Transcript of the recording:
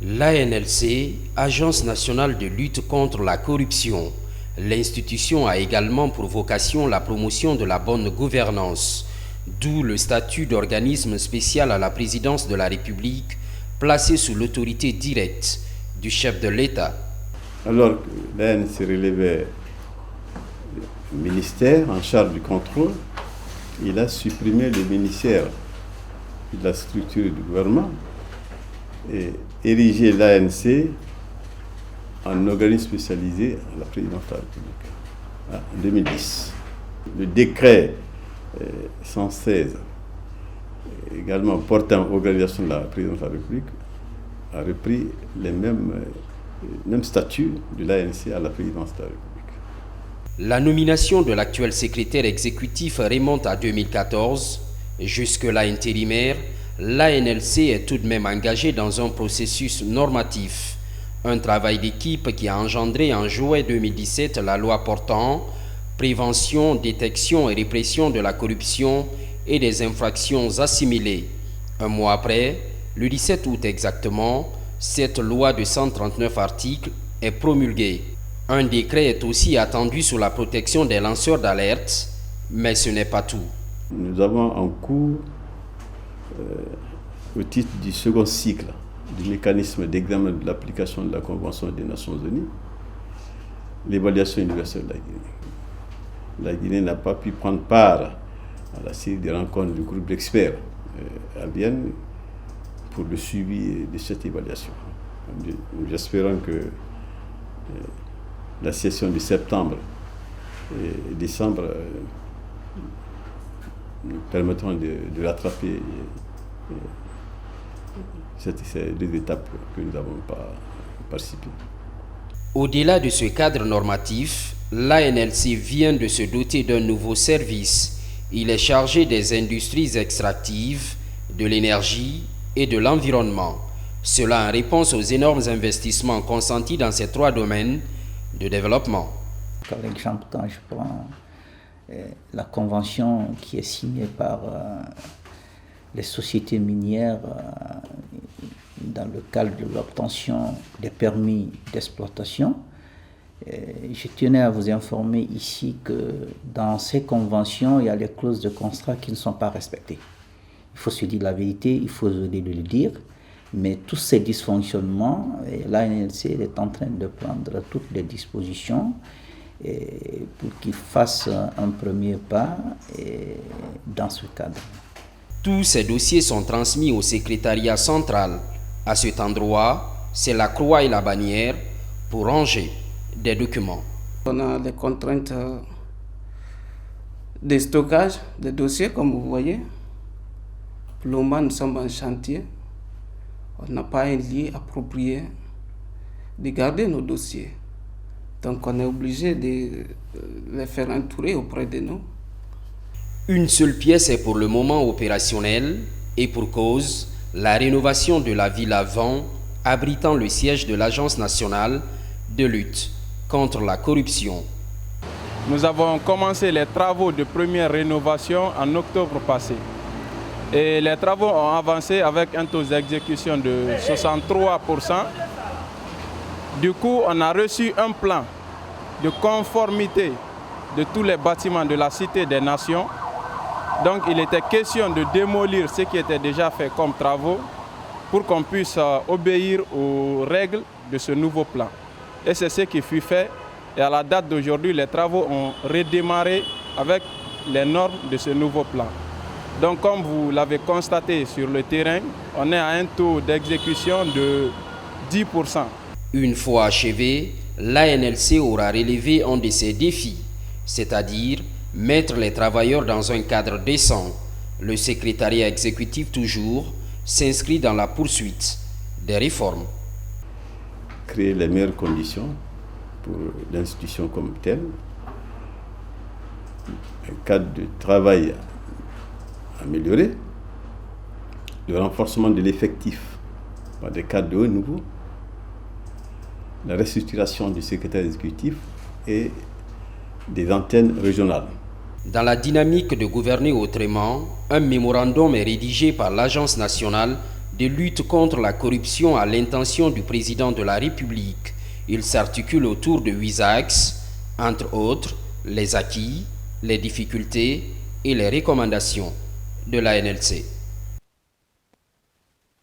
L'ANLC, Agence nationale de lutte contre la corruption. L'institution a également pour vocation la promotion de la bonne gouvernance, d'où le statut d'organisme spécial à la présidence de la République, placé sous l'autorité directe du chef de l'État. Alors que l'ANLC relevait le ministère en charge du contrôle, il a supprimé le ministère de la structure du gouvernement et érigé l'ANC en organisme spécialisé à la présidence de la République en 2010. Le décret 116, également portant organisation de la présidence de la République, a repris les mêmes statuts de l'ANC à la présidence de la République. La nomination de l'actuel secrétaire exécutif remonte à 2014. Jusque-là intérimaire, l'ANLC est tout de même engagée dans un processus normatif. Un travail d'équipe qui a engendré en juillet 2017 la loi portant prévention, détection et répression de la corruption et des infractions assimilées. Un mois après, le 17 août exactement, cette loi de 139 articles est promulguée. Un décret est aussi attendu sur la protection des lanceurs d'alerte, mais ce n'est pas tout. Nous avons en cours, au titre du second cycle du mécanisme d'examen de l'application de la Convention des Nations Unies, l'évaluation universelle de la Guinée. La Guinée n'a pas pu prendre part à la série de rencontres du groupe d'experts à Vienne pour le suivi de cette évaluation. Nous espérons que la session de septembre et décembre nous permettront de rattraper ces deux étapes que nous n'avons pas participé. Au-delà de ce cadre normatif, l'ANLC vient de se doter d'un nouveau service. Il est chargé des industries extractives, de l'énergie et de l'environnement. Cela en réponse aux énormes investissements consentis dans ces trois domaines de développement. Par exemple, quand je prends la convention qui est signée par les sociétés minières dans le cadre de l'obtention des permis d'exploitation, je tenais à vous informer ici que dans ces conventions, il y a les clauses de contrat qui ne sont pas respectées. Il faut se dire la vérité, il faut oser le dire, mais tous ces dysfonctionnements, l'ANLC est en train de prendre toutes les dispositions pour qu'ils fassent un premier pas dans ce cadre. Tous ces dossiers sont transmis au secrétariat central. À cet endroit, c'est la croix et la bannière pour ranger des documents. On a les contraintes de stockage des dossiers, comme vous voyez. Pour le moment, nous sommes en chantier. On n'a pas un lieu approprié de garder nos dossiers. Donc on est obligé de les faire entourer auprès de nous. Une seule pièce est pour le moment opérationnelle et pour cause, la rénovation de la Villa Van, abritant le siège de l'Agence nationale de lutte contre la corruption. Nous avons commencé les travaux de première rénovation en octobre passé. Et les travaux ont avancé avec un taux d'exécution de 63%. Du coup, on a reçu un plan de conformité de tous les bâtiments de la Cité des Nations. Donc il était question de démolir ce qui était déjà fait comme travaux pour qu'on puisse obéir aux règles de ce nouveau plan. Et c'est ce qui fut fait. Et à la date d'aujourd'hui, les travaux ont redémarré avec les normes de ce nouveau plan. Donc comme vous l'avez constaté sur le terrain, on est à un taux d'exécution de 10%. Une fois achevé, l'ANLC aura relevé un de ses défis, c'est-à-dire mettre les travailleurs dans un cadre décent. Le secrétariat exécutif toujours s'inscrit dans la poursuite des réformes. Créer les meilleures conditions pour l'institution comme telle, un cadre de travail amélioré, le renforcement de l'effectif par des cadres de haut niveau, la restructuration du secrétaire exécutif et des antennes régionales. Dans la dynamique de gouverner autrement, un mémorandum est rédigé par l'Agence nationale de lutte contre la corruption à l'intention du président de la République. Il s'articule autour de 8 axes, entre autres les acquis, les difficultés et les recommandations de la NLC.